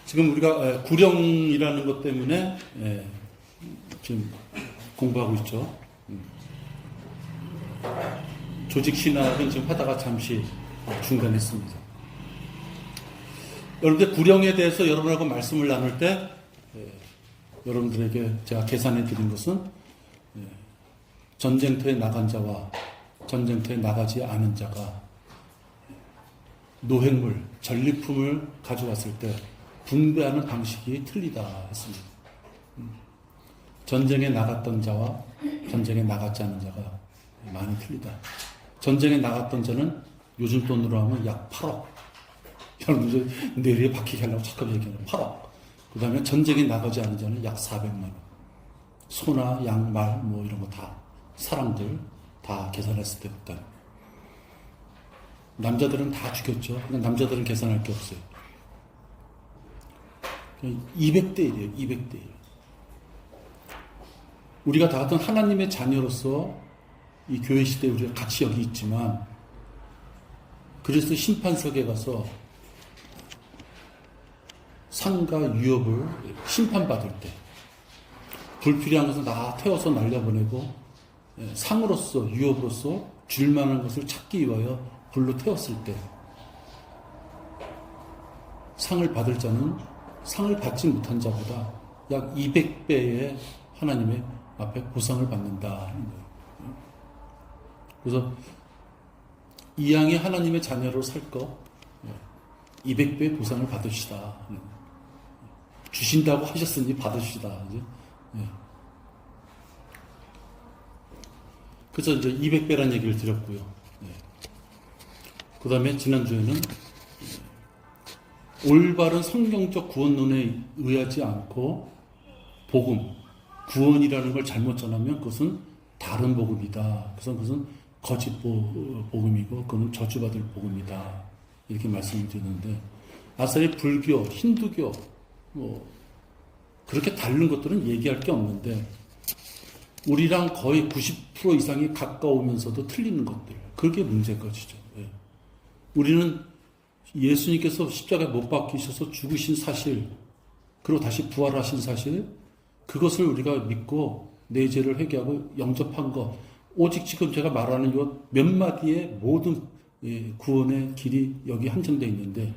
지금 우리가 구령이라는 것 때문에 지금 공부하고 있죠. 조직 신학은 지금 하다가 잠시 중단했습니다. 여러분들 구령에 대해서 여러분하고 말씀을 나눌 때 여러분들에게 제가 계산해 드린 것은 전쟁터에 나간 자와 전쟁터에 나가지 않은 자가 노획물, 전리품을 가져왔을 때 분배하는 방식이 틀리다 했습니다. 전쟁에 나갔던 자와 전쟁에 나갔지 않은 자가 많이 틀리다. 전쟁에 나갔던 자는 요즘 돈으로 하면 약 8억. 여러분들 내리에 박히게 하려고 잠깐 얘기하는 8억. 그 다음에 전쟁에 나가지 않은 자는 약 400만 원. 소나 양, 말, 뭐 이런 거 다, 사람들 다 계산했을 때부터. 남자들은 다 죽였죠. 그러니까 남자들은 계산할 게 없어요. 200대 1이에요. 200대 1. 우리가 다 같은 하나님의 자녀로서 이 교회 시대에 우리가 같이 여기 있지만, 그래서 심판석에 가서 상과 유업을 심판받을 때 불필요한 것을 다 태워서 날려보내고 상으로서 유업으로서 줄 만한 것을 찾기 위하여 불로 태웠을 때 상을 받을 자는 상을 받지 못한 자보다 약 200배의 하나님의 앞에 보상을 받는다. 그래서 이 양이 하나님의 자녀로 살 거 200배의 보상을 받으시다. 주신다고 하셨으니 받으시다. 그래서 이제 200배라는 얘기를 드렸고요. 그 다음에 지난주에는 올바른 성경적 구원론에 의하지 않고 복음, 구원이라는 걸 잘못 전하면 그것은 다른 복음이다. 그래서 그것은 거짓 복음이고 그것은 저주받을 복음이다. 이렇게 말씀을 드렸는데, 아사리 불교, 힌두교 뭐 그렇게 다른 것들은 얘기할 게 없는데 우리랑 거의 90% 이상이 가까우면서도 틀리는 것들, 그게 문제인 것이죠. 우리는 예수님께서 십자가에 못 박히셔서 죽으신 사실, 그리고 다시 부활하신 사실, 그것을 우리가 믿고 내 죄를 회개하고 영접한 것, 오직 지금 제가 말하는 이 몇 마디의 모든 구원의 길이 여기 한정되어 있는데,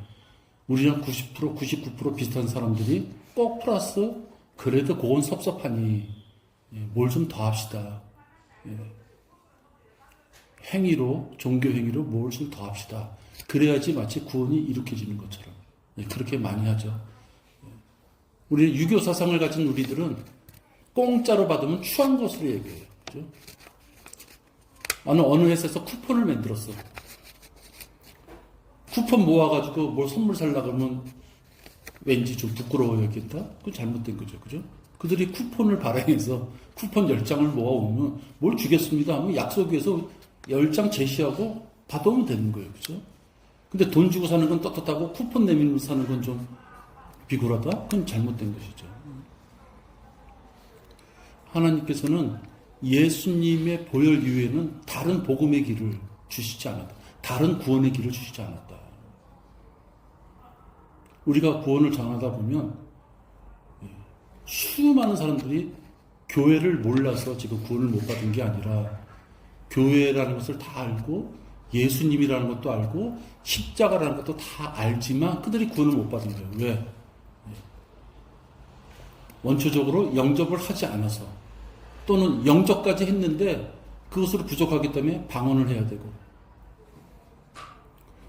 우리랑 90%, 99% 비슷한 사람들이 꼭 플러스 그래도 그건 섭섭하니 뭘 좀 더 합시다. 행위로, 종교 행위로 뭘 좀 더 합시다. 그래야지 마치 구원이 이룩해지는 것처럼 그렇게 많이 하죠. 우리 유교 사상을 가진 우리들은 공짜로 받으면 추한 것으로 얘기해요. 그렇죠? 나는 어느 회사에서 쿠폰을 만들었어. 쿠폰 모아가지고 뭘 선물 살라 그러면 왠지 좀 부끄러워야겠다? 그건 잘못된 거죠. 그죠? 그들이 쿠폰을 발행해서 쿠폰 10장을 모아오면 뭘 주겠습니다 하면 약속에서 10장 제시하고 받아오면 되는 거예요. 그죠? 근데 돈 주고 사는 건 떳떳하고 쿠폰 내밀면서 사는 건 좀 비굴하다? 그건 잘못된 것이죠. 하나님께서는 예수님의 보혈 이후에는 다른 복음의 길을 주시지 않았다. 다른 구원의 길을 주시지 않았다. 우리가 구원을 전하다 보면 수많은 사람들이 교회를 몰라서 지금 구원을 못 받은 게 아니라 교회라는 것을 다 알고 예수님이라는 것도 알고 십자가라는 것도 다 알지만 그들이 구원을 못 받은 거예요. 왜? 원초적으로 영접을 하지 않아서, 또는 영접까지 했는데 그것으로 부족하기 때문에 방언을 해야 되고.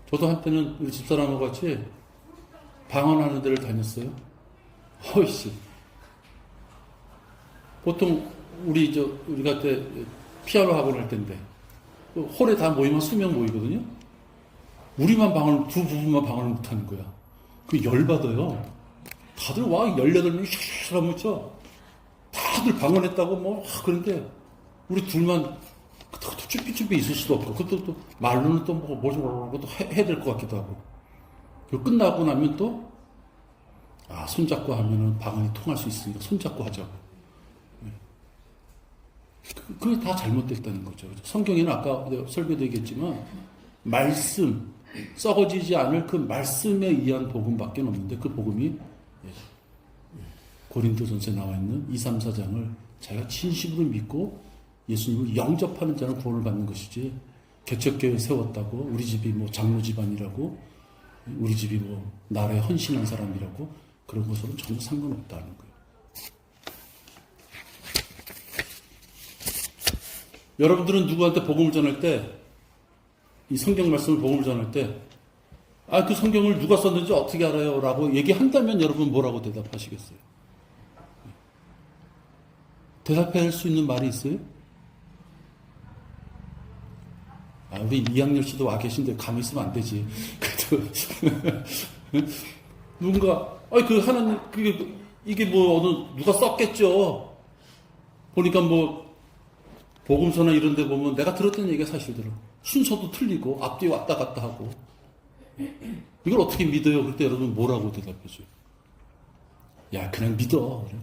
저도 한때는 우리 집사람하고 같이 방언하는 데를 다녔어요. 허이씨. 보통 우리가 그때 피아노 학원 할 때인데 홀에 다 모이면 수명 모이거든요. 우리만 방언, 두 부부만 방언을 못하는 거야. 그 열받아요. 다들 와 18명이 샤샤 하면 있죠. 다들 방언했다고 뭐 그런데 우리 둘만 그것도 쭈삐쭈삐 있을 수도 없고, 그것도 또 말로는 또 뭐 또 해야 될 것 같기도 하고. 끝나고 나면 또 손잡고 하면은 방언이 통할 수 있으니까 손잡고 하자고. 그게 다 잘못됐다는 거죠. 성경에는 아까 설교도 얘기했지만 말씀, 썩어지지 않을 그 말씀에 의한 복음밖에 없는데 그 복음이 고린도전서에 나와 있는 2, 3, 4장을 자기가 진심으로 믿고 예수님을 영접하는 자는 구원을 받는 것이지, 개척교회 세웠다고 우리 집이 뭐 장로 집안이라고 우리 집이 뭐 나라에 헌신한 사람이라고 그런 것으로는 전혀 상관없다는 거예요. 여러분들은 누구한테 복음을 전할 때, 이 성경 말씀을 복음을 전할 때, 그 성경을 누가 썼는지 어떻게 알아요? 라고 얘기한다면 여러분 뭐라고 대답하시겠어요? 대답할 수 있는 말이 있어요? 우리 이학렬 씨도 와 계신데 가만히 있으면 안 되지. 그래도 누군가 그 하나님 이게 뭐 누가 썼겠죠. 보니까 뭐 복음서나 이런 데 보면 내가 들었던 얘기가 사실대로 순서도 틀리고 앞뒤 왔다 갔다 하고, 이걸 어떻게 믿어요? 그럴 때 여러분 뭐라고 대답해줘요? 야, 그냥 믿어. 그래.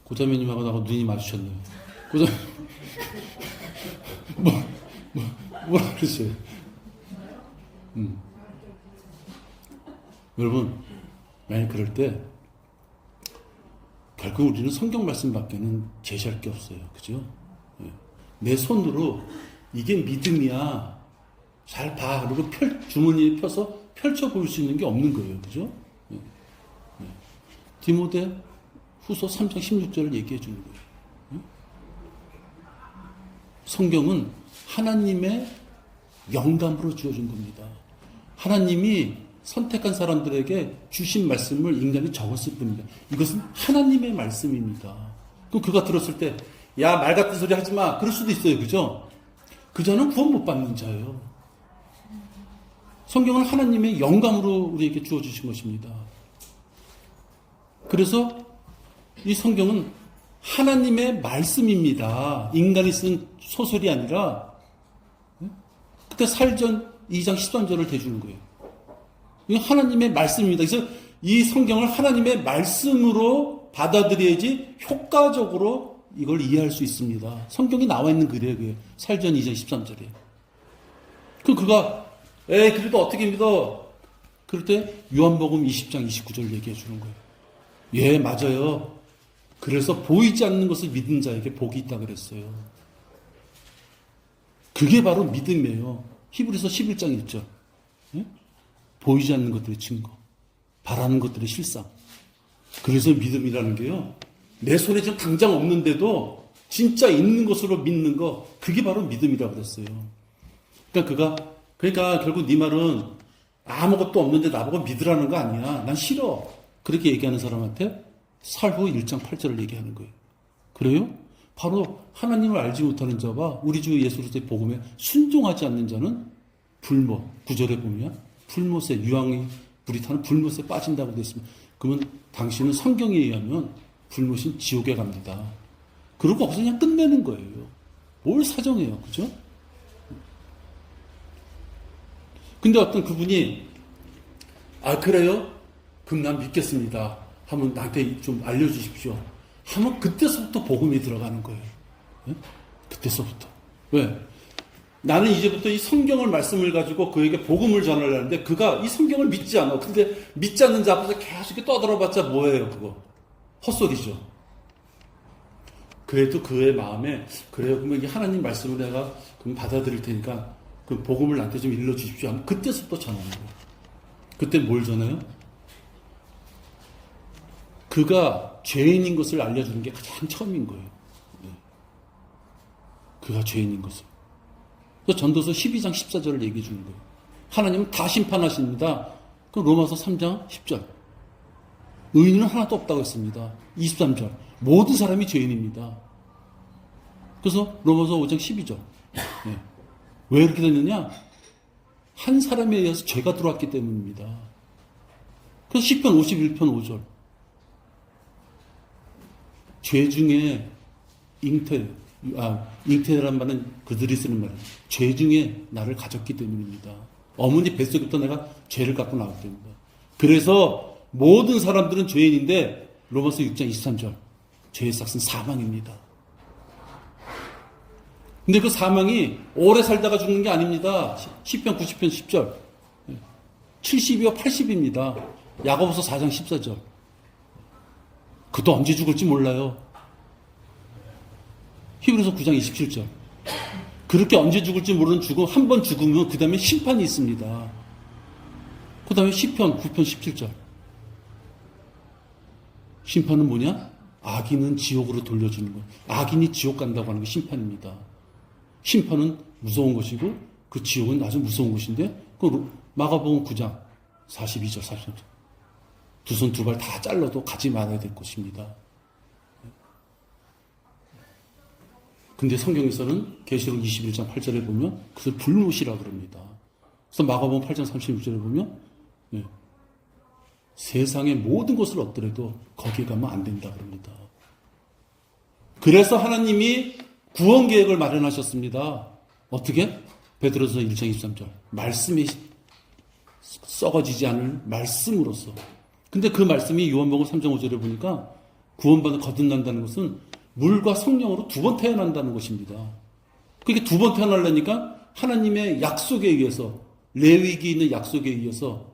고자매님하고 나하고 눈이 마주쳤네요. 뭐라 그러세요? 여러분, 만약 그럴 때, 결국 우리는 성경 말씀밖에는 제시할 게 없어요. 그죠? 내 손으로 이게 믿음이야, 잘 봐. 그리고 주머니에 펴서 펼쳐 보일 수 있는 게 없는 거예요. 그죠? 디모데 후서 3장 16절을 얘기해 주는 거예요. 성경은 하나님의 영감으로 주어진 겁니다. 하나님이 선택한 사람들에게 주신 말씀을 인간이 적었을 뿐입니다. 이것은 하나님의 말씀입니다. 그럼 그가 들었을 때, 야, 말 같은 소리 하지 마. 그럴 수도 있어요. 그죠? 그 자는 구원 못 받는 자예요. 성경은 하나님의 영감으로 우리에게 주어주신 것입니다. 그래서 이 성경은 하나님의 말씀입니다. 인간이 쓴 소설이 아니라, 그때 살전 2장 13절을 대주는 거예요. 이건 하나님의 말씀입니다. 그래서 이 성경을 하나님의 말씀으로 받아들여야지 효과적으로 이걸 이해할 수 있습니다. 성경이 나와 있는 글이에요. 그게 살전 2장 13절에. 그가 그래도 어떻게 믿어? 그럴 때 요한복음 20장 29절 얘기해 주는 거예요. 예, 맞아요. 그래서 보이지 않는 것을 믿은 자에게 복이 있다 그랬어요. 그게 바로 믿음이에요. 히브리서 11장 1절. 예? 보이지 않는 것들의 증거, 바라는 것들의 실상. 그래서 믿음이라는 게요, 내 손에 지금 당장 없는데도 진짜 있는 것으로 믿는 거, 그게 바로 믿음이라고 그랬어요. 그러니까 결국 네 말은 아무것도 없는데 나보고 믿으라는 거 아니야. 난 싫어. 그렇게 얘기하는 사람한테 살고 1장 8절을 얘기하는 거예요. 그래요? 바로 하나님을 알지 못하는 자와 우리 주 예수 그리스도의 복음에 순종하지 않는 자는 불못, 9절에 보면 불못에, 유황이 불이 타는 불못에 빠진다고 되어 있습니다. 그러면 당신은 성경에 의하면 불못인 지옥에 갑니다. 그러고 없어 그냥 끝내는 거예요. 뭘 사정해요. 그죠? 근데 어떤 그분이 그래요? 그럼 난 믿겠습니다. 하면 나한테 좀 알려주십시오. 하면 그때서부터 복음이 들어가는 거예요. 네? 그때서부터. 왜? 나는 이제부터 이 성경을 말씀을 가지고 그에게 복음을 전하려는데 그가 이 성경을 믿지 않아. 근데 믿지 않는 자 앞에서 계속 이렇게 떠들어봤자 뭐예요, 그거? 헛소리죠. 그래도 그의 마음에, 그래요, 그러면 하나님 말씀을 내가 그럼 받아들일 테니까 그 복음을 나한테 좀 일러주십시오 하면 그때서부터 전하는 거예요. 그때 뭘 전해요? 그가 죄인인 것을 알려주는 게 가장 처음인 거예요. 그가 죄인인 것을. 그래서 전도서 12장 14절을 얘기해 주는 거예요. 하나님은 다 심판하십니다. 그 로마서 3장 10절. 의인은 하나도 없다고 했습니다. 23절. 모든 사람이 죄인입니다. 그래서 로마서 5장 12절. 네. 왜 이렇게 됐느냐? 한 사람에 의해서 죄가 들어왔기 때문입니다. 그래서 시편 51편 5절. 죄 중에 잉태란 말은 그들이 쓰는 말이에요. 죄 중에 나를 가졌기 때문입니다. 어머니 뱃속부터 내가 죄를 갖고 나왔기 때문입니다. 그래서 모든 사람들은 죄인인데 로마서 6장 23절. 죄의 삭은 사망입니다. 근데 그 사망이 오래 살다가 죽는 게 아닙니다. 10편 90편 10절. 70이요 80입니다. 야고보서 4장 14절. 그도 언제 죽을지 몰라요. 히브리서 9장 27절. 그렇게 언제 죽을지 모르는 죽음, 한 번 죽으면 그 다음에 심판이 있습니다. 그 다음에 10편 9편 17절. 심판은 뭐냐? 악인은 지옥으로 돌려주는 것. 악인이 지옥 간다고 하는 게 심판입니다. 심판은 무서운 것이고 그 지옥은 아주 무서운 것인데 그 마가복음 9장 42절 43절. 두 손 두 발 다 잘라도 가지 말아야 될 것입니다. 근데 성경에서는 계시록 21장 8절에 보면 그것을 불못이라 그럽니다. 그래서 마가복음 8장 36절에 보면 세상의 모든 것을 얻더라도 거기에 가면 안 된다 그럽니다. 그래서 하나님이 구원 계획을 마련하셨습니다. 어떻게? 베드로서 1장 23절. 말씀이 썩어지지 않을 말씀으로써. 근데 그 말씀이 요한복음 3장 5절에 보니까 구원받아 거듭난다는 것은 물과 성령으로 두 번 태어난다는 것입니다. 그렇게 두 번 태어나려니까 하나님의 약속에 의해서 레위기에 있는 약속에 의해서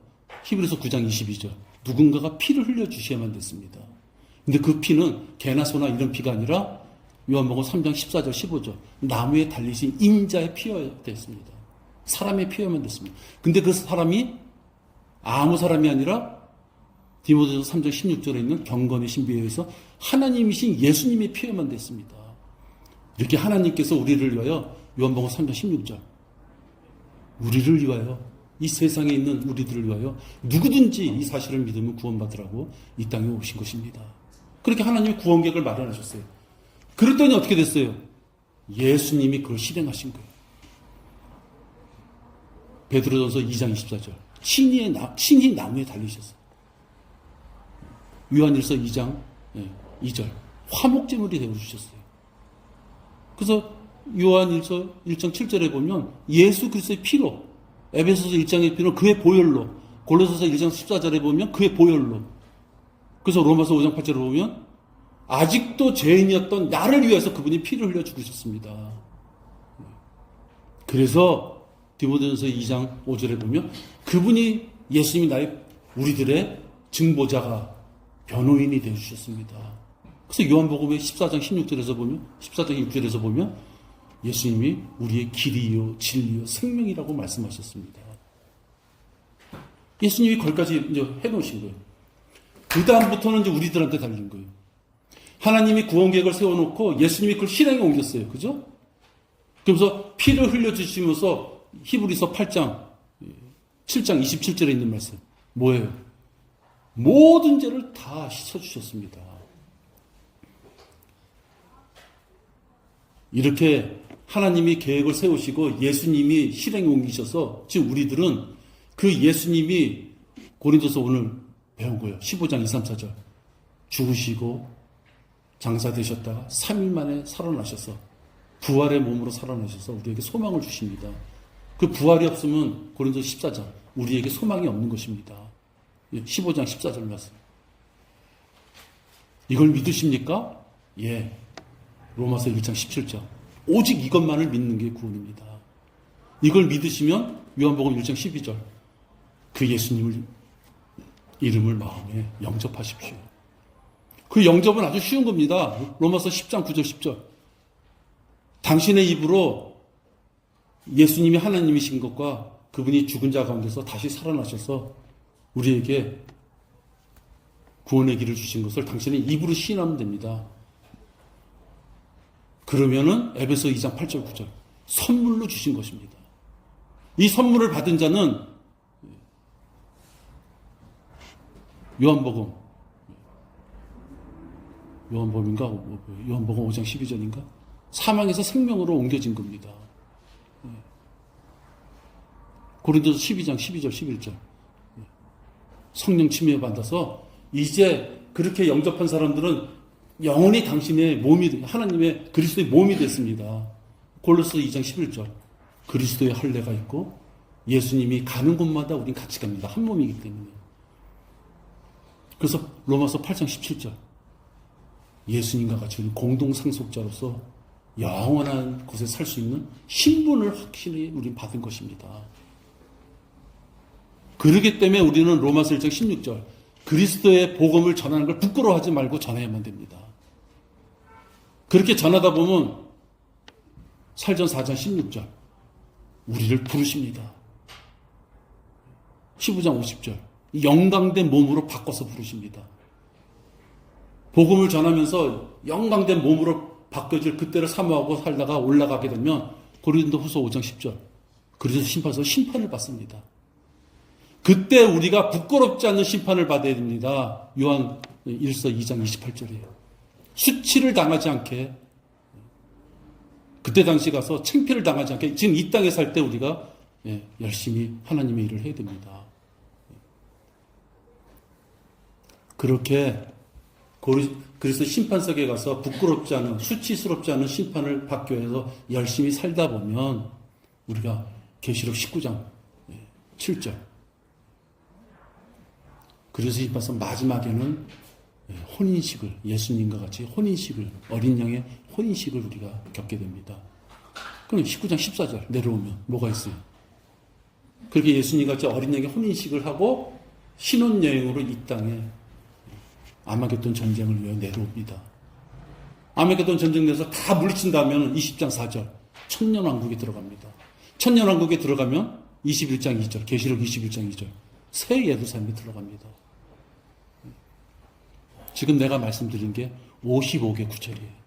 히브리서 9장 22절 누군가가 피를 흘려주셔야만 됐습니다. 근데 그 피는 개나 소나 이런 피가 아니라 요한복음 3장 14절 15절 나무에 달리신 인자의 피여야 됐습니다. 사람의 피여야만 됐습니다. 근데 그 사람이 아무 사람이 아니라 디모데서 3장 16절에 있는 경건의 신비에 의해서 하나님이신 예수님의 피여야만 됐습니다. 이렇게 하나님께서 우리를 위하여 요한복음 3장 16절 우리를 위하여 이 세상에 있는 우리들을 위하여 누구든지 이 사실을 믿으면 구원받으라고 이 땅에 오신 것입니다. 그렇게 하나님이 구원 계획을 마련하셨어요. 그랬더니 어떻게 됐어요? 예수님이 그걸 실행하신 거예요. 베드로전서 2장 24절 친히 나무에 달리셨어요. 요한일서 2장 2절 화목제물이 되어주셨어요. 그래서 요한일서 1장 7절에 보면 예수 그리스도의 피로 에베소서 1장의 피로 그의 보혈로 골로새서 1장 14절에 보면 그의 보혈로 그래서 로마서 5장 8절에 보면 아직도 죄인이었던 나를 위해서 그분이 피를 흘려 죽으셨습니다. 그래서 디모데전서 2장 5절에 보면 그분이 예수님이 우리들의 증보자가 변호인이 되어주셨습니다. 그래서 요한복음의 14장 16절에서 보면 14장 6절에서 보면 예수님이 우리의 길이요 진리요 생명이라고 말씀하셨습니다. 예수님이 거기까지 이제 해놓으신 거예요. 그 다음부터는 이제 우리들한테 달린 거예요. 하나님이 구원 계획을 세워놓고 예수님이 그걸 실행에 옮겼어요. 그죠? 그러면서 피를 흘려주시면서 히브리서 8장 7장 27절에 있는 말씀 뭐예요? 모든 죄를 다 씻어주셨습니다. 이렇게 하나님이 계획을 세우시고 예수님이 실행에 옮기셔서 지금 우리들은 그 예수님이 고린도서 오늘 배운 거예요. 15장 2, 3, 4절 죽으시고 장사되셨다가 3일 만에 살아나셔서 부활의 몸으로 살아나셔서 우리에게 소망을 주십니다. 그 부활이 없으면 고린도서 14장 우리에게 소망이 없는 것입니다. 15장 14절 말씀. 이걸 믿으십니까? 예. 로마서 1장 17절. 오직 이것만을 믿는 게 구원입니다. 이걸 믿으시면 요한복음 1장 12절. 그 예수님을 이름을 마음에 영접하십시오. 그 영접은 아주 쉬운 겁니다. 로마서 10장 9절 10절. 당신의 입으로 예수님이 하나님이신 것과 그분이 죽은 자 가운데서 다시 살아나셔서 우리에게 구원의 길을 주신 것을 당신의 입으로 시인하면 됩니다. 그러면은 에베소 2장 8절 9절 선물로 주신 것입니다. 이 선물을 받은 자는 요한복음인가? 요한복음 5장 12절인가? 사망에서 생명으로 옮겨진 겁니다. 고린도서 12장 12절 11절 성령 침례 받아서 이제 그렇게 영접한 사람들은 영원히 당신의 몸이 하나님의 그리스도의 몸이 됐습니다. 골로새 2장 11절 그리스도의 할례가 있고 예수님이 가는 곳마다 우린 같이 갑니다. 한 몸이기 때문에. 그래서 로마서 8장 17절 예수님과 같이 공동 상속자로서 영원한 곳에 살 수 있는 신분을 확실히 우리는 받은 것입니다. 그렇기 때문에 우리는 로마서 1장 16절 그리스도의 복음을 전하는 걸 부끄러워하지 말고 전해야만 됩니다. 그렇게 전하다 보면 살전 4장 16절 우리를 부르십니다. 15장 50절 영광된 몸으로 바꿔서 부르십니다. 복음을 전하면서 영광된 몸으로 바뀌어질 그때를 사모하고 살다가 올라가게 되면 고린도후서 5장 10절 그래서 심판을 받습니다. 그때 우리가 부끄럽지 않는 심판을 받아야 됩니다. 요한 1서 2장 28절이에요. 수치를 당하지 않게 그때 당시 가서 창피를 당하지 않게 지금 이 땅에 살 때 우리가 열심히 하나님의 일을 해야 됩니다. 그렇게 그래서 심판석에 가서 부끄럽지 않은 수치스럽지 않은 심판을 받기 위해서 열심히 살다 보면 우리가 계시록 19장 7절 그래서 심판서 마지막에는 혼인식을 예수님과 같이 혼인식을 어린 양의 혼인식을 우리가 겪게 됩니다. 그럼 19장 14절 내려오면 뭐가 있어요? 그렇게 예수님 같이 어린 양의 혼인식을 하고 신혼여행으로 이 땅에 아마겟돈 전쟁을 위해 내려옵니다. 아마겟돈 전쟁 내서 다 물리친다면 20장 4절 천년왕국에 들어갑니다. 천년왕국에 들어가면 21장 2절 계시록 21장 2절 새 예루살렘에 들어갑니다. 지금 내가 말씀드린 게 55개 구절이에요.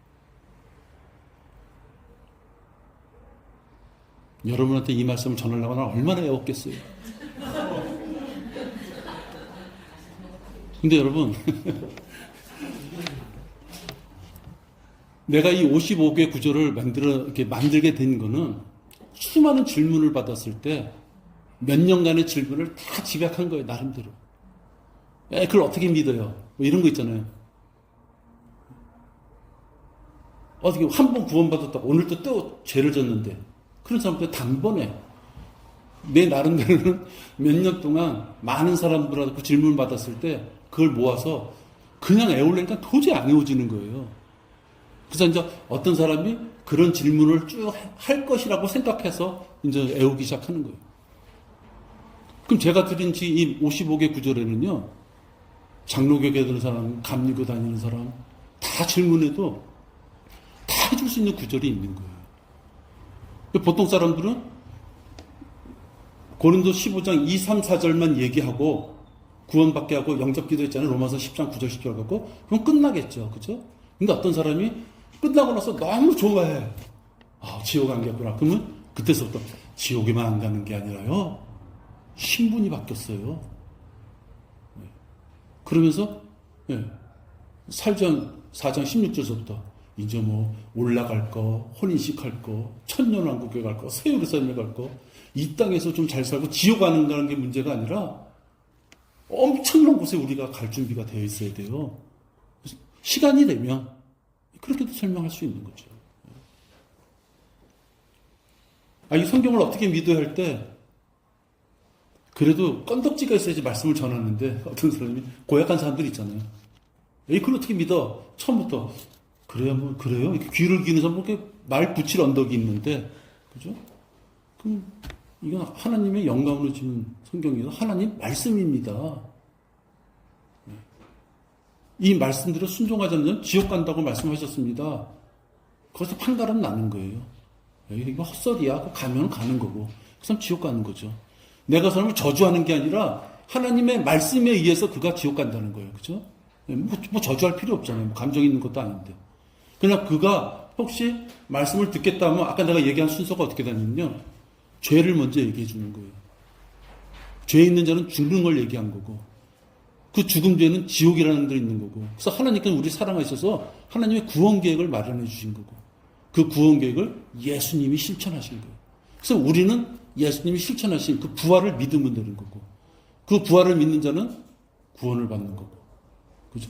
여러분한테 이 말씀을 전하려고 하면 얼마나 애웠겠어요. 근데 여러분 내가 이 55개 구절을 만들게 된 거는 수많은 질문을 받았을 때 몇 년간의 질문을 다 집약한 거예요. 나름대로. 그걸 어떻게 믿어요? 뭐 이런 거 있잖아요. 어떻게 한 번 구원받았다고 오늘 또 죄를 졌는데 그런 사람들 단번에 내 나름대로는 몇 년 동안 많은 사람들하고 질문을 받았을 때 그걸 모아서 그냥 애우려니까 도저히 안 애워지는 거예요. 그래서 이제 어떤 사람이 그런 질문을 쭉 할 것이라고 생각해서 이제 애우기 시작하는 거예요. 그럼 제가 드린 이 55개 구절에는요, 장로교계 다니는 사람, 감리교 다니는 사람, 다 질문해도 다 해줄 수 있는 구절이 있는 거예요. 보통 사람들은 고린도 15장 2, 3, 4절만 얘기하고 구원받게 하고 영접기도 했잖아요. 로마서 10장 9절 10절 갖고 그럼 끝나겠죠. 그죠? 근데 어떤 사람이 끝나고 나서 너무 좋아해. 지옥 안 갔구나. 그러면 그때서부터 지옥에만 안 가는 게 아니라요. 신분이 바뀌었어요. 그러면서 살전 4장 16절서부터 이제 뭐 올라갈 거, 혼인식 할 거, 천년왕국에 갈 거, 새 예루살렘에 갈 거, 이 땅에서 좀 잘 살고 지옥 가는 게 문제가 아니라 엄청난 곳에 우리가 갈 준비가 되어 있어야 돼요. 시간이 되면 그렇게도 설명할 수 있는 거죠. 이 성경을 어떻게 믿어야 할 때 그래도 건덕지가 있어야지 말씀을 전하는데 어떤 사람이 고약한 사람들이 있잖아요. 그걸 어떻게 믿어? 처음부터 그래야 뭐 그래요? 이렇게 귀를 기는 사람 이렇게 말 붙일 언덕이 있는데 그죠? 그럼 이건 하나님의 영감으로 주는 성경이에요. 하나님 말씀입니다. 이 말씀대로 순종하지 않으면 지옥 간다고 말씀하셨습니다. 거기서 판가름 나는 거예요. 이거 헛소리야. 가면 가는 거고. 그 사람 지옥 가는 거죠. 내가 사람을 저주하는 게 아니라 하나님의 말씀에 의해서 그가 지옥 간다는 거예요. 그죠? 뭐 저주할 필요 없잖아요. 뭐 감정 있는 것도 아닌데. 그냥 그가 혹시 말씀을 듣겠다 하면 아까 내가 얘기한 순서가 어떻게 되냐면요. 죄를 먼저 얘기해 주는 거예요. 죄 있는 자는 죽는 걸 얘기한 거고 그 죽음 뒤에는 지옥이라는 데 있는 거고 그래서 하나님께는 우리 사랑하셔서 하나님의 구원 계획을 마련해 주신 거고 그 구원 계획을 예수님이 실천하신 거예요. 그래서 우리는 예수님이 실천하신 그 부활을 믿으면 되는 거고 그 부활을 믿는 자는 구원을 받는 거고 그죠?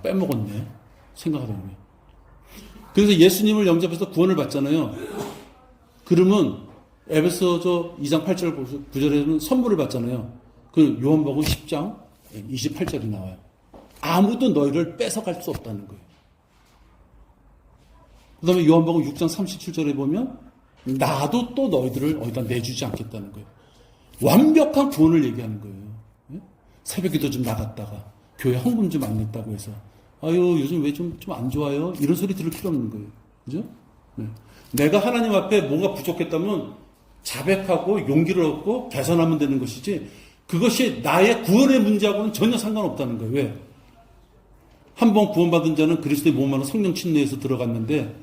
빼먹었네 생각하다 보면. 그래서 예수님을 영접해서 구원을 받잖아요. 그러면 에베소서 2장 8절 9절에는 선물을 받잖아요. 그 요한복음 10장 28절이 나와요. 아무도 너희를 뺏어갈 수 없다는 거예요. 그 다음에 요한복음 6장 37절에 보면 나도 또 너희들을 어디다 내주지 않겠다는 거예요. 완벽한 구원을 얘기하는 거예요. 예? 새벽에도 좀 나갔다가 교회 헌금 좀 안 냈다고 해서 아유 요즘 왜 좀 안 좋아요? 이런 소리 들을 필요 없는 거예요. 그죠? 네. 내가 하나님 앞에 뭐가 부족했다면 자백하고 용기를 얻고 개선하면 되는 것이지 그것이 나의 구원의 문제하고는 전혀 상관없다는 거예요. 왜? 한 번 구원받은 자는 그리스도의 몸 안에 성령 침례에서 들어갔는데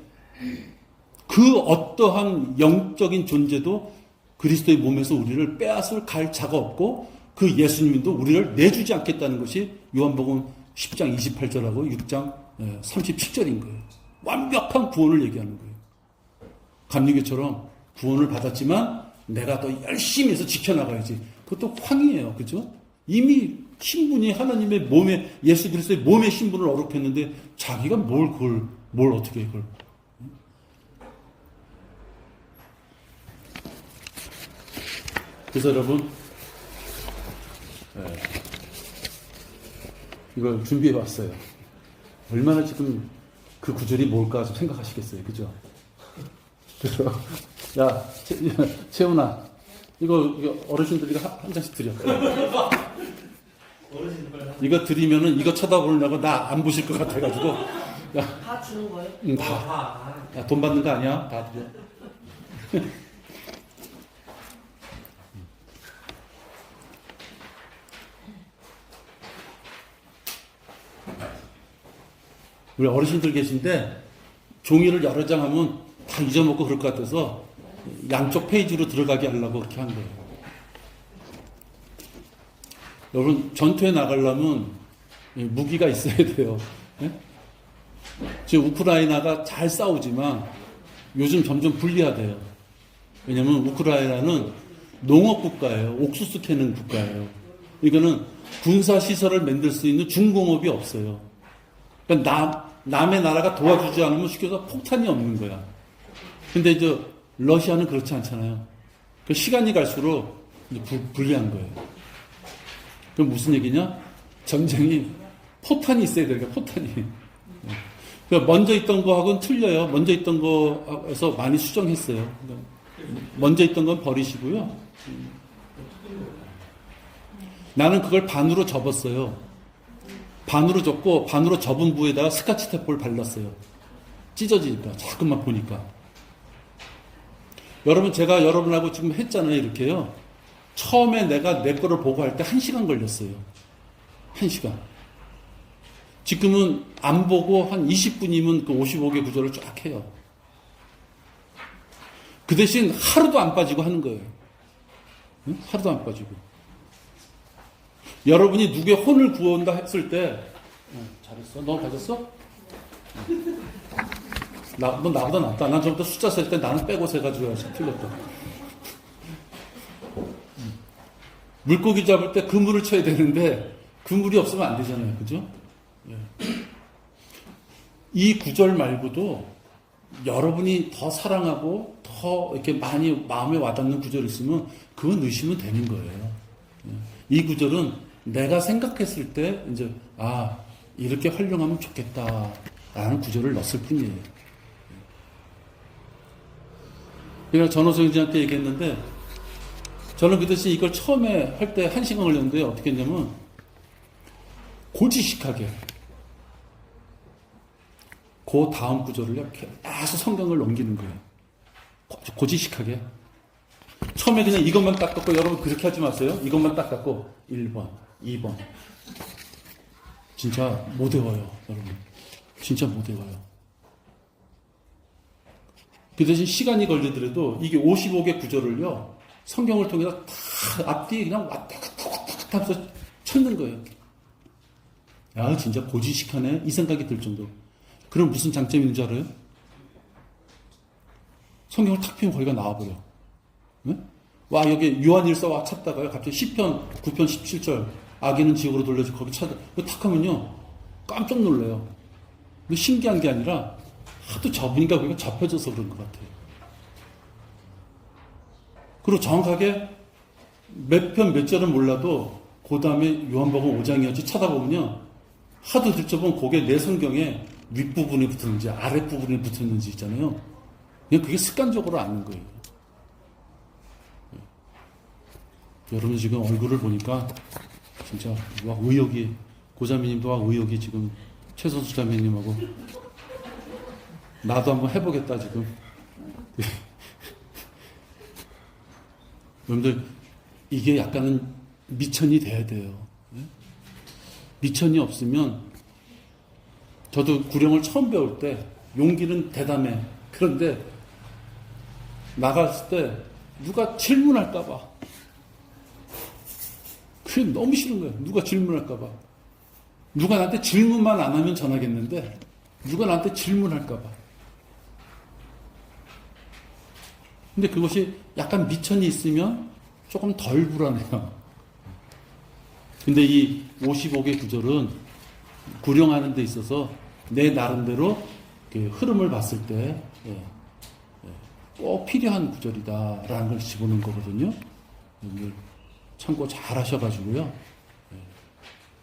그 어떠한 영적인 존재도 그리스도의 몸에서 우리를 빼앗을 갈 자가 없고 그 예수님도 우리를 내주지 않겠다는 것이 요한복음 10장 28절하고 6장 37절인 거예요. 완벽한 구원을 얘기하는 거예요. 감리교처럼 구원을 받았지만 내가 더 열심히 해서 지켜나가야지. 그것도 황이에요. 그죠? 이미 신분이 하나님의 몸에, 예수 그리스도의 몸의 신분을 어렵했는데 자기가 뭘 어떻게 해, 그걸. 그래서 여러분, 이걸 준비해 봤어요. 얼마나 지금 그 구절이 뭘까 좀 생각하시겠어요. 그죠? 그래서, 야, 채훈아, 이거 어르신들이 한 장씩 드려. 이거 드리면은 이거 쳐다보려고 나 안 보실 것 같아가지고. 야, 다 주는 거예요? 응, 다. 야, 돈 받는 거 아니야? 다 드려. 우리 어르신들 계신데 종이를 여러 장 하면 다 잊어먹고 그럴 것 같아서 양쪽 페이지로 들어가게 하려고 그렇게 한 거예요. 여러분 전투에 나가려면 무기가 있어야 돼요. 네? 지금 우크라이나가 잘 싸우지만 요즘 점점 불리하대요. 왜냐하면 우크라이나는 농업 국가예요. 옥수수 캐는 국가예요. 이거는 군사 시설을 만들 수 있는 중공업이 없어요. 그러니까 남의 나라가 도와주지 않으면 쉽게 해서 폭탄이 없는 거야. 근데 이제 러시아는 그렇지 않잖아요. 그 시간이 갈수록 이제 불리한 거예요. 그럼 무슨 얘기냐? 전쟁이 포탄이 있어야 되니까 포탄이. 그러니까 먼저 있던 거하고는 틀려요. 먼저 있던 거에서 많이 수정했어요. 먼저 있던 건 버리시고요. 나는 그걸 반으로 접었어요. 반으로 접고 반으로 접은 부에다가 스카치 테이프를 발랐어요. 찢어지니까 자꾸만 보니까. 여러분 제가 여러분하고 지금 했잖아요. 이렇게요. 처음에 내가 내 거를 보고 할 때 1시간 걸렸어요. 1시간. 지금은 안 보고 한 20분이면 그 55개 구절을 쫙 해요. 그 대신 하루도 안 빠지고 하는 거예요. 응? 하루도 안 빠지고. 여러분이 누구의 혼을 구원다 했을 때 잘했어? 너 가졌어? 너 나보다 낫다. 난 저부터 숫자 쓸 때 나는 빼고 세가지고 틀렸다. 물고기 잡을 때 그물을 쳐야 되는데 그물이 없으면 안 되잖아요. 그죠? 이 구절 말고도 여러분이 더 사랑하고 더 이렇게 많이 마음에 와닿는 구절이 있으면 그건 넣으시면 되는 거예요. 이 구절은 내가 생각했을 때 이제 이렇게 활용하면 좋겠다라는 구절을 넣었을 뿐이에요. 그러니까 전호성이한테 얘기했는데 저는 그 대신 이걸 처음에 할 때 1시간 걸렸는데 어떻게 했냐면 고지식하게 그 다음 구절을 이렇게 계속 성경을 넘기는 거예요. 고지식하게. 처음에 그냥 이것만 딱 갖고 여러분 그렇게 하지 마세요. 이것만 딱 갖고 1번, 2번. 진짜 못 외워요, 여러분. 진짜 못 외워요. 그 대신 시간이 걸리더라도 이게 55개 구절을요, 성경을 통해서 다 앞뒤에 그냥 왔다 갔다 하면서 찾는 거예요. 야, 진짜 고지식하네. 이 생각이 들 정도로. 그럼 무슨 장점이 있는 줄 알아요? 성경을 탁 피면 거기가 나와버려. 네? 와, 여기 요한일서 와 찾다가요. 갑자기 시편 9편 17절. 악인은 지옥으로 돌려서 거기 찾아. 탁 하면요. 깜짝 놀래요. 근데 신기한 게 아니라 하도 접으니까 거기가 접혀져서 그런 것 같아요. 그리고 정확하게 몇 편 몇 절은 몰라도 그 다음에 요한복음 5장이었지 찾아보면요. 하도 들춰보면 그게 내 성경에 윗부분에 붙었는지 아랫부분에 붙었는지 있잖아요. 그냥 그게 습관적으로 아는 거예요. 여러분 지금 얼굴을 보니까 진짜 막 의욕이, 고자매님도 막 의욕이 지금 최선수 자매님하고 나도 한번 해보겠다 지금. 여러분들 이게 약간은 미천이 돼야 돼요. 미천이 없으면, 저도 구령을 처음 배울 때 용기는 대담해. 그런데 나갔을 때 누가 질문할까봐 그게 너무 싫은 거예요. 누가 질문할까봐. 누가 나한테 질문만 안 하면 전하겠는데 누가 나한테 질문할까봐. 근데 그것이 약간 미천이 있으면 조금 덜 불안해요. 근데 이 55개 구절은 구령하는 데 있어서 내 나름대로 흐름을 봤을 때 꼭 필요한 구절이다라는 걸 집어넣은 거거든요. 참고 잘 하셔가지고요.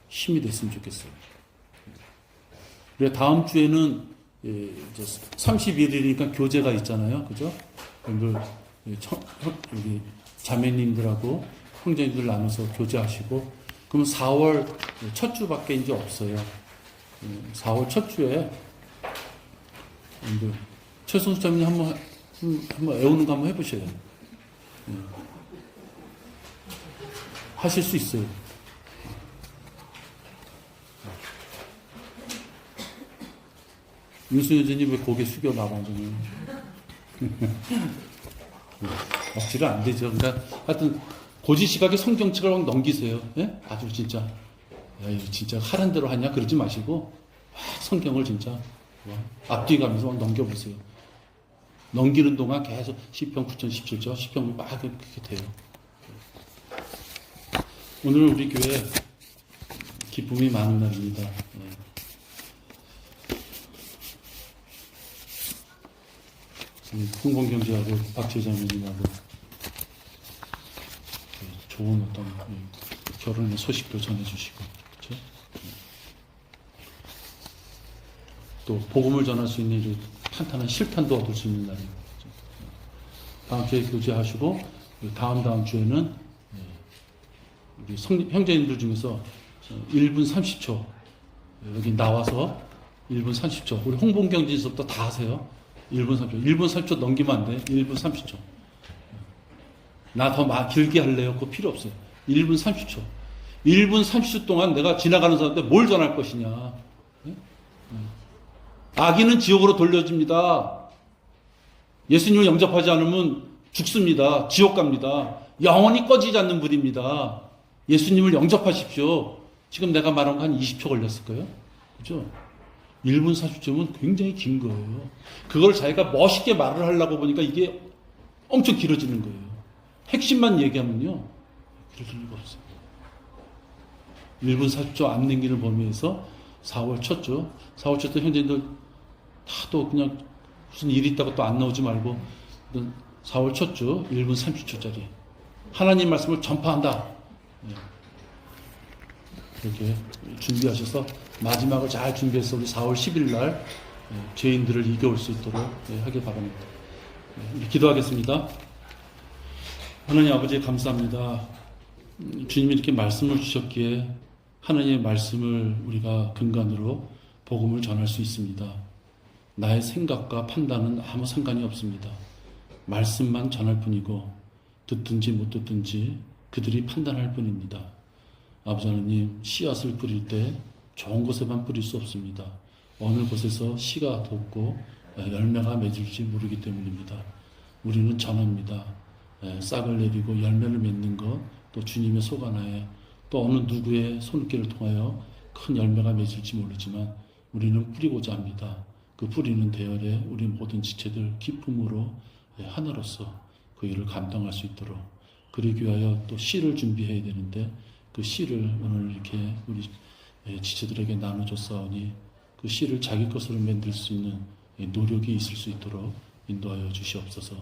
힘이 됐으면 좋겠어요. 그래, 다음 주에는 31일이니까 교재가 있잖아요. 그죠? 여러분들, 여기 자매님들하고 형제님들 나눠서 교제하시고, 그럼 4월 첫 주밖에 이제 없어요. 4월 첫 주에, 최선수 자매님 한번 애우는 거 한번 해보셔요. 하실 수 있어요. 윤수여전님 왜 고개 숙여 나가잖아요. 억지로 안 되죠. 그러니까 하여튼 고지식하게 성경책을 막 넘기세요. 예? 아주 진짜 야, 이거 진짜 하란 대로 하냐 그러지 마시고 성경을 진짜 앞뒤 가면서 막 넘겨보세요. 넘기는 동안 계속 시편 9,017절 시편 막 그렇게 돼요. 오늘은 우리 교회 기쁨이 많은 날입니다. 홍범경제하고 박재자매님하고 좋은 어떤 결혼의 소식도 전해주시고, 그렇죠? 또 복음을 전할 수 있는 탄탄한 실탄도 얻을 수 있는 날이고, 그렇죠? 다음 주에 교제하시고 다음 주에는 우리 형제님들 중에서 1분 30초 여기 나와서 1분 30초 우리 홍범경지에서부터 다 하세요. 1분 30초. 1분 30초 넘기면 안 돼. 1분 30초. 나 더 길게 할래요. 그거 필요 없어요. 1분 30초. 1분 30초 동안 내가 지나가는 사람한테 뭘 전할 것이냐. 악인은 지옥으로 돌려집니다. 예수님을 영접하지 않으면 죽습니다. 지옥 갑니다. 영원히 꺼지지 않는 불입니다. 예수님을 영접하십시오. 지금 내가 말한 거 한 20초 걸렸을 거예요. 그죠? 1분 40초면 굉장히 긴 거예요. 그걸 자기가 멋있게 말을 하려고 보니까 이게 엄청 길어지는 거예요. 핵심만 얘기하면요. 그럴 리가 없어요. 1분 40초 안 남기는 범위에서 4월 첫 주, 4월 첫 주 현재인들 다 또 그냥 무슨 일이 있다고 또 안 나오지 말고 4월 첫 주 1분 30초짜리 하나님 말씀을 전파한다. 이렇게 준비하셔서 마지막을 잘 준비해서 우리 4월 10일 날 죄인들을 이겨올 수 있도록 하길 바랍니다. 우리 기도하겠습니다. 하나님 아버지 감사합니다. 주님이 이렇게 말씀을 주셨기에 하나님의 말씀을 우리가 근간으로 복음을 전할 수 있습니다. 나의 생각과 판단은 아무 상관이 없습니다. 말씀만 전할 뿐이고 듣든지 못 듣든지 그들이 판단할 뿐입니다. 아버지 하나님, 씨앗을 뿌릴 때 좋은 곳에만 뿌릴 수 없습니다. 어느 곳에서 씨가 돋고 열매가 맺을지 모르기 때문입니다. 우리는 전합니다. 싹을 내리고 열매를 맺는 것, 또 주님의 소관하에 또 어느 누구의 손길을 통하여 큰 열매가 맺을지 모르지만 우리는 뿌리고자 합니다. 그 뿌리는 대열에 우리 모든 지체들 기쁨으로 하나로서 그 일을 감당할 수 있도록, 그러기 위하여 또 씨를 준비해야 되는데 그 씨를 오늘 이렇게 우리 지체들에게 나눠줬사오니 그 씨를 자기 것으로 만들 수 있는 노력이 있을 수 있도록 인도하여 주시옵소서.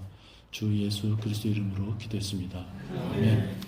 주 예수 그리스도 이름으로 기도했습니다. 아멘.